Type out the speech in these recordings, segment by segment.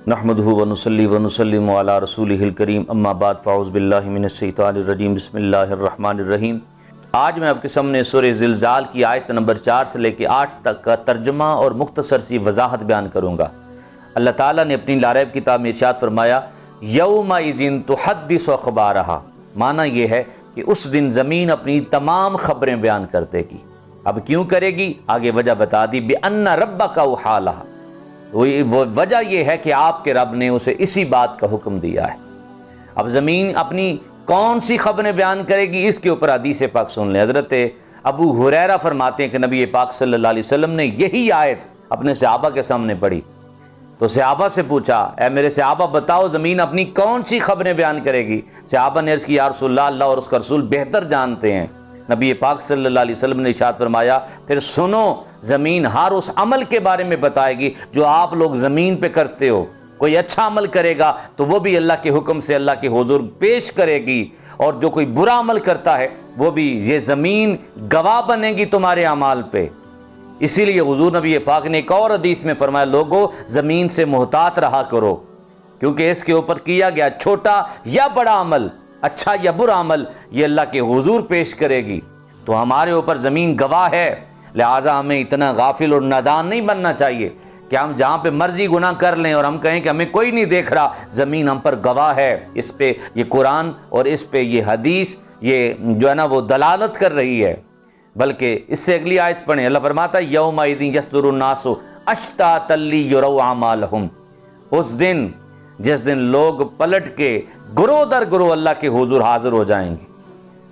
نحمدہ ونصلی ونسلم علی رسولہ الکریم اما بعد فاعوذ باللہ من الشیطان الرجیم بسم اللہ الرحمن الرحیم۔ آج میں آپ کے سامنے سورہ زلزال کی آیت نمبر 4 سے لے کے 8 تک کا ترجمہ اور مختصر سی وضاحت بیان کروں گا۔ اللہ تعالیٰ نے اپنی لا ریب کتاب میں ارشاد فرمایا یومئذ تحدث اخبارہا، معنی یہ ہے کہ اس دن زمین اپنی تمام خبریں بیان کر دے گی۔ اب کیوں کرے گی؟ آگے وجہ بتا دی، بِأَنَّ رَبَّكَ أَوْحَىٰ، وہ وجہ یہ ہے کہ آپ کے رب نے اسے اسی بات کا حکم دیا ہے۔ اب زمین اپنی کون سی خبریں بیان کرے گی، اس کے اوپر حدیث پاک سن لیں۔ حضرت ابو ہریرہ فرماتے ہیں کہ نبی پاک صلی اللہ علیہ وسلم نے یہی آیت اپنے صحابہ کے سامنے پڑھی تو صحابہ سے پوچھا، اے میرے صحابہ بتاؤ زمین اپنی کون سی خبریں بیان کرے گی؟ صحابہ نے عرض کی یا رسول اللہ، اللہ اور اس کا رسول بہتر جانتے ہیں۔ نبی پاک صلی اللہ علیہ وسلم نے ارشاد فرمایا پھر سنو، زمین ہر اس عمل کے بارے میں بتائے گی جو آپ لوگ زمین پہ کرتے ہو۔ کوئی اچھا عمل کرے گا تو وہ بھی اللہ کے حکم سے اللہ کے حضور پیش کرے گی، اور جو کوئی برا عمل کرتا ہے وہ بھی، یہ زمین گواہ بنے گی تمہارے اعمال پہ۔ اسی لیے حضور نبی پاک نے ایک اور حدیث میں فرمایا لوگو زمین سے محتاط رہا کرو، کیونکہ اس کے اوپر کیا گیا چھوٹا یا بڑا عمل، اچھا یا برا عمل، یہ اللہ کے حضور پیش کرے گی۔ تو ہمارے اوپر زمین گواہ ہے، لہٰذا ہمیں اتنا غافل اور نادان نہیں بننا چاہیے کہ ہم جہاں پہ مرضی گناہ کر لیں اور ہم کہیں کہ ہمیں کوئی نہیں دیکھ رہا، زمین ہم پر گواہ ہے۔ اس پہ یہ قرآن اور اس پہ یہ حدیث یہ جو ہے نا وہ دلالت کر رہی ہے۔ بلکہ اس سے اگلی آیت پڑھیں، اللہ فرماتا ہے یومئذ یصدر الناس اشتاتا لیروا اعمالہم، اس دن جس دن لوگ پلٹ کے گروہ در گروہ اللہ کے حضور حاضر ہو جائیں گے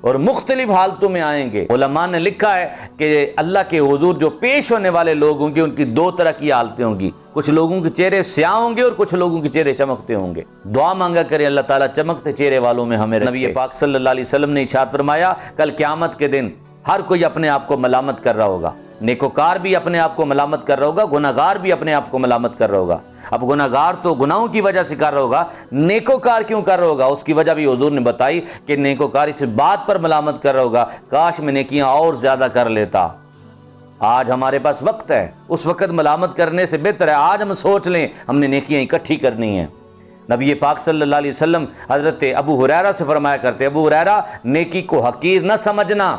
اور مختلف حالتوں میں آئیں گے۔ علماء نے لکھا ہے کہ اللہ کے حضور جو پیش ہونے والے لوگ ہوں گے ان کی دو طرح کی حالتیں ہوں گی، کچھ لوگوں کے چہرے سیاہ ہوں گے اور کچھ لوگوں کے چہرے چمکتے ہوں گے۔ دعا مانگا کریں اللہ تعالیٰ چمکتے چہرے والوں میں ہمیں رکھے۔ نبی پاک صلی اللہ علیہ وسلم نے ارشاد فرمایا کل قیامت کے دن ہر کوئی اپنے آپ کو ملامت کر رہا ہوگا، نیکوکار بھی اپنے آپ کو ملامت کر رہا ہوگا، گناہگار بھی اپنے آپ کو ملامت کر رہا ہوگا۔ اب گناہگار تو گناہوں کی وجہ سے کر رہا ہوگا، نیکوکار کیوں کر رہا ہوگا؟ اس کی وجہ بھی حضور نے بتائی کہ نیکوکار اس بات پر ملامت کر رہا ہوگا کاش میں نیکیاں اور زیادہ کر لیتا۔ آج ہمارے پاس وقت ہے، اس وقت ملامت کرنے سے بہتر ہے آج ہم سوچ لیں ہم نے نیکیاں اکٹھی کرنی ہیں۔ نبی پاک صلی اللہ علیہ وسلم حضرت ابو ہریرہ سے فرمایا کرتے، ابو ہریرہ نیکی کو حقیر نہ سمجھنا،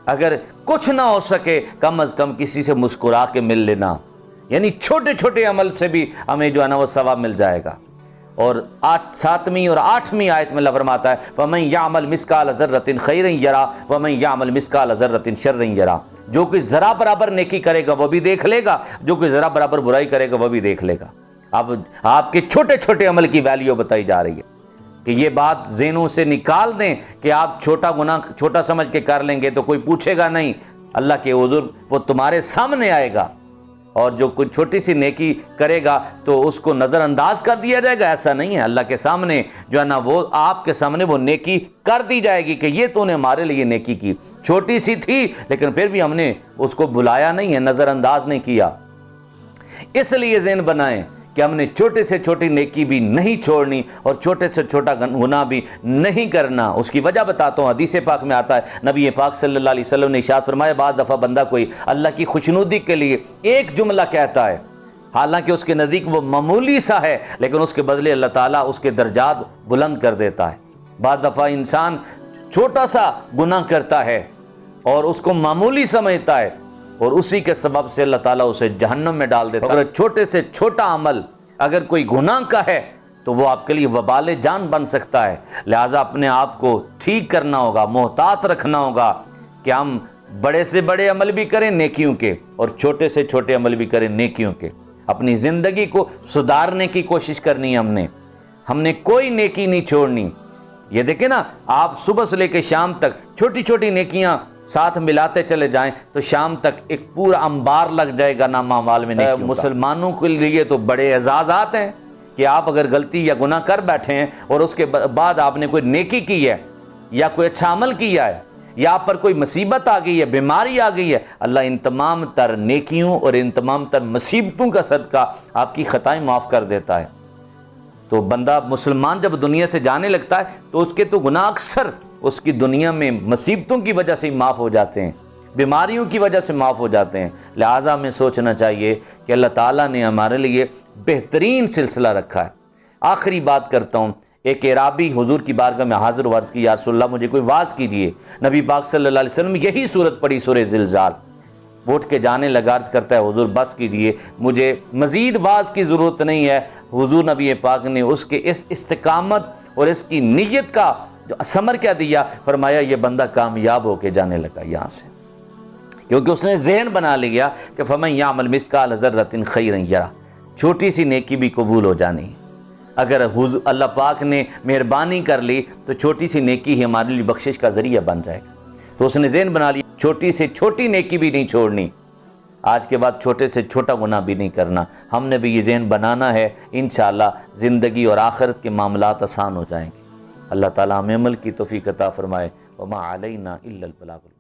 اگر کچھ نہ ہو سکے کم از کم کسی سے مسکرا کے مل لینا، یعنی چھوٹے چھوٹے عمل سے بھی ہمیں جو ہے نا وہ ثواب مل جائے گا۔ اور 7ویں اور 8ویں آیت میں اللہ فرماتا ہے فَمَن يَعْمَلْ مِثْقَالَ ذَرَّةٍ خَيْرًا يَرَهُ وَمَن يَعْمَلْ مِثْقَالَ ذَرَّةٍ شَرًّا يَرَهُ، جو کوئی ذرا برابر نیکی کرے گا وہ بھی دیکھ لے گا، جو کوئی ذرا برابر برائی کرے گا وہ بھی دیکھ لے گا۔ اب آپ کے چھوٹے چھوٹے عمل کی ویلیو بتائی جا رہی ہے کہ یہ بات ذہنوں سے نکال دیں کہ آپ چھوٹا گناہ چھوٹا سمجھ کے کر لیں گے تو کوئی پوچھے گا نہیں، اللہ کے حضور وہ تمہارے سامنے آئے گا، اور جو کوئی چھوٹی سی نیکی کرے گا تو اس کو نظر انداز کر دیا جائے گا، ایسا نہیں ہے۔ اللہ کے سامنے جو ہے نا وہ آپ کے سامنے وہ نیکی کر دی جائے گی کہ یہ تو نے ہمارے لیے نیکی کی، چھوٹی سی تھی لیکن پھر بھی ہم نے اس کو بلایا نہیں ہے، نظر انداز نہیں کیا۔ اس لیے ذہن بنائیں کہ ہم نے چھوٹے سے چھوٹی نیکی بھی نہیں چھوڑنی اور چھوٹے سے چھوٹا گناہ بھی نہیں کرنا۔ اس کی وجہ بتاتا ہوں، حدیث پاک میں آتا ہے نبی پاک صلی اللہ علیہ وسلم نے ارشاد فرمایا بعض دفعہ بندہ کوئی اللہ کی خوشنودی کے لیے ایک جملہ کہتا ہے، حالانکہ اس کے نزدیک وہ معمولی سا ہے، لیکن اس کے بدلے اللہ تعالیٰ اس کے درجات بلند کر دیتا ہے۔ بعض دفعہ انسان چھوٹا سا گناہ کرتا ہے اور اس کو معمولی سمجھتا ہے اور اسی کے سبب سے اللہ تعالیٰ اسے جہنم میں ڈال دیتا ہے۔ اگر چھوٹے سے چھوٹا عمل اگر کوئی گناہ کا ہے تو وہ آپ کے لیے وبال جان بن سکتا ہے، لہٰذا اپنے آپ کو ٹھیک کرنا ہوگا، محتاط رکھنا ہوگا کہ ہم بڑے سے بڑے عمل بھی کریں نیکیوں کے اور چھوٹے سے چھوٹے عمل بھی کریں نیکیوں کے۔ اپنی زندگی کو سدھارنے کی کوشش کرنی ہے ہم نے کوئی نیکی نہیں چھوڑنی۔ یہ دیکھیں نا، آپ صبح سے لے کے شام تک چھوٹی چھوٹی نیکیاں ساتھ ملاتے چلے جائیں تو شام تک ایک پورا انبار لگ جائے گا نام اعمال میں نیکیوں کا۔ مسلمانوں کے لیے تو بڑے اعزازات ہیں کہ آپ اگر غلطی یا گناہ کر بیٹھے ہیں اور اس کے بعد آپ نے کوئی نیکی کی ہے یا کوئی اچھا عمل کیا ہے یا آپ پر کوئی مصیبت آ گئی ہے، بیماری آ گئی ہے، اللہ ان تمام تر نیکیوں اور ان تمام تر مصیبتوں کا صدقہ آپ کی خطائیں معاف کر دیتا ہے۔ تو بندہ مسلمان جب دنیا سے جانے لگتا ہے تو اس کے تو گناہ اکثر اس کی دنیا میں مصیبتوں کی وجہ سے ہی معاف ہو جاتے ہیں، بیماریوں کی وجہ سے معاف ہو جاتے ہیں۔ لہٰذا ہمیں سوچنا چاہیے کہ اللہ تعالیٰ نے ہمارے لیے بہترین سلسلہ رکھا ہے۔ آخری بات کرتا ہوں، ایک اعرابی حضور کی بارگاہ میں حاضر و عرض کی، یا رسول اللہ مجھے کوئی واعظ کیجیے۔ نبی پاک صلی اللہ علیہ وسلم یہی صورت پڑھی، سورہ زلزال۔ وہ اٹھ کے جانے لگا، عرض کرتا ہے حضور بس کیجیے، مجھے مزید واعظ کی ضرورت نہیں ہے۔ حضور نبی پاک نے اس کے اس استقامت اور اس کی نیت کا جو ثمر کیا دیا، فرمایا یہ بندہ کامیاب ہو کے جانے لگا یہاں سے، کیونکہ اس نے ذہن بنا لیا کہ فَمَن يَعْمَلْ مِثْقَالَ ذَرَّةٍ خَيْرًا يَرَهُ، چھوٹی سی نیکی بھی قبول ہو جانی۔ اگر اللہ پاک نے مہربانی کر لی تو چھوٹی سی نیکی ہی ہمارے لیے بخشش کا ذریعہ بن جائے گا۔ تو اس نے ذہن بنا لیا چھوٹی سے چھوٹی نیکی بھی نہیں چھوڑنی، آج کے بعد چھوٹے سے چھوٹا گناہ بھی نہیں کرنا۔ ہم نے بھی یہ ذہن بنانا ہے، انشاءاللہ زندگی اور آخرت کے معاملات آسان ہو جائیں گے۔ اللہ تعالیٰ ہمیں عمل کی توفیق عطا فرمائے۔ وما علینا الا البلاغ۔